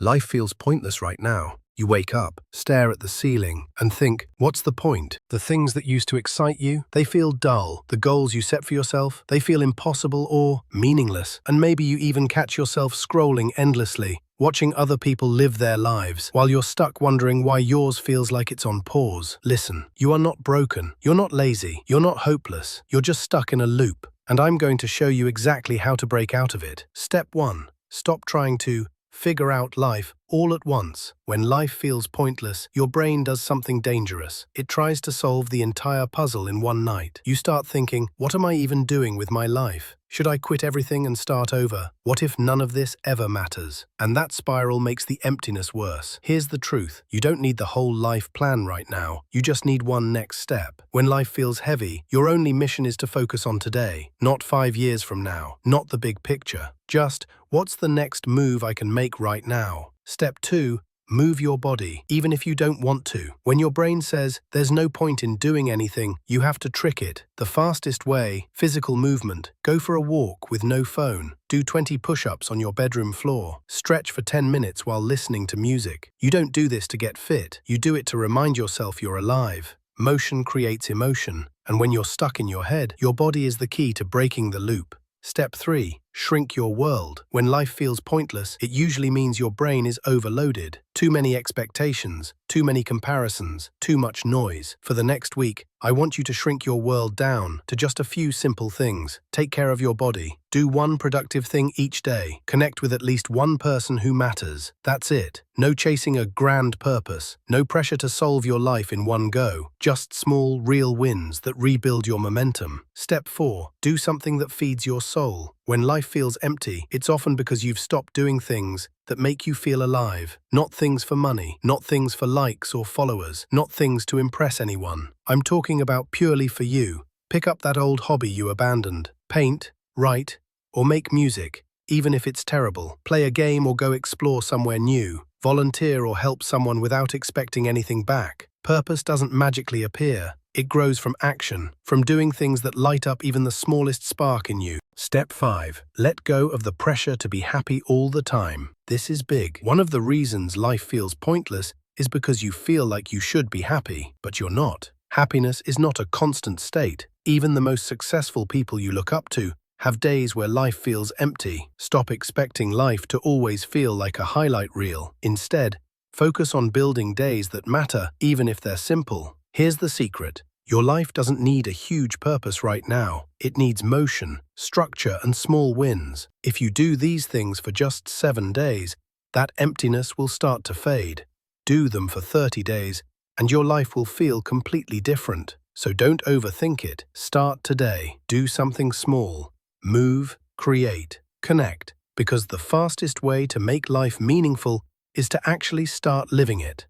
Life feels pointless right now. You wake up, stare at the ceiling, and think, what's the point? The things that used to excite you, they feel dull. The goals you set for yourself, they feel impossible or meaningless. And maybe you even catch yourself scrolling endlessly, watching other people live their lives, while you're stuck wondering why yours feels like it's on pause. Listen, you are not broken, you're not lazy, you're not hopeless, you're just stuck in a loop. And I'm going to show you exactly how to break out of it. Step 1. Stop trying to figure out life all at once. When life feels pointless, your brain does something dangerous. It tries to solve the entire puzzle in one night. You start thinking, what am I even doing with my life? Should I quit everything and start over? What if none of this ever matters? And that spiral makes the emptiness worse. Here's the truth. You don't need the whole life plan right now. You just need one next step. When life feels heavy, your only mission is to focus on today, not 5 years from now, not the big picture. Just, what's the next move I can make right now? Step 2. Move your body, even if you don't want to. When your brain says, there's no point in doing anything, you have to trick it. The fastest way, physical movement. Go for a walk with no phone. Do 20 push-ups on your bedroom floor. Stretch for 10 minutes while listening to music. You don't do this to get fit. You do it to remind yourself you're alive. Motion creates emotion, and when you're stuck in your head, your body is the key to breaking the loop. Step 3. Shrink your world. When life feels pointless, it usually means your brain is overloaded. Too many expectations, too many comparisons, too much noise. For the next week, I want you to shrink your world down to just a few simple things. Take care of your body. Do one productive thing each day. Connect with at least one person who matters. That's it. No chasing a grand purpose. No pressure to solve your life in one go. Just small, real wins that rebuild your momentum. Step 4. Do something that feeds your soul. When life feels empty, it's often because you've stopped doing things that make you feel alive. Not things for money, not things for likes or followers, not things to impress anyone. I'm talking about purely for you. Pick up that old hobby you abandoned. Paint, write, or make music, even if it's terrible. Play a game or go explore somewhere new. Volunteer or help someone without expecting anything back. Purpose doesn't magically appear. It grows from action, from doing things that light up even the smallest spark in you. Step 5. Let go of the pressure to be happy all the time. This is big. One of the reasons life feels pointless is because you feel like you should be happy, but you're not. Happiness is not a constant state. Even the most successful people you look up to have days where life feels empty. Stop expecting life to always feel like a highlight reel. Instead, focus on building days that matter, even if they're simple. Here's the secret. Your life doesn't need a huge purpose right now. It needs motion, structure, and small wins. If you do these things for just 7 days, that emptiness will start to fade. Do them for 30 days, and your life will feel completely different. So don't overthink it. Start today. Do something small. Move, create, connect. Because the fastest way to make life meaningful is to actually start living it.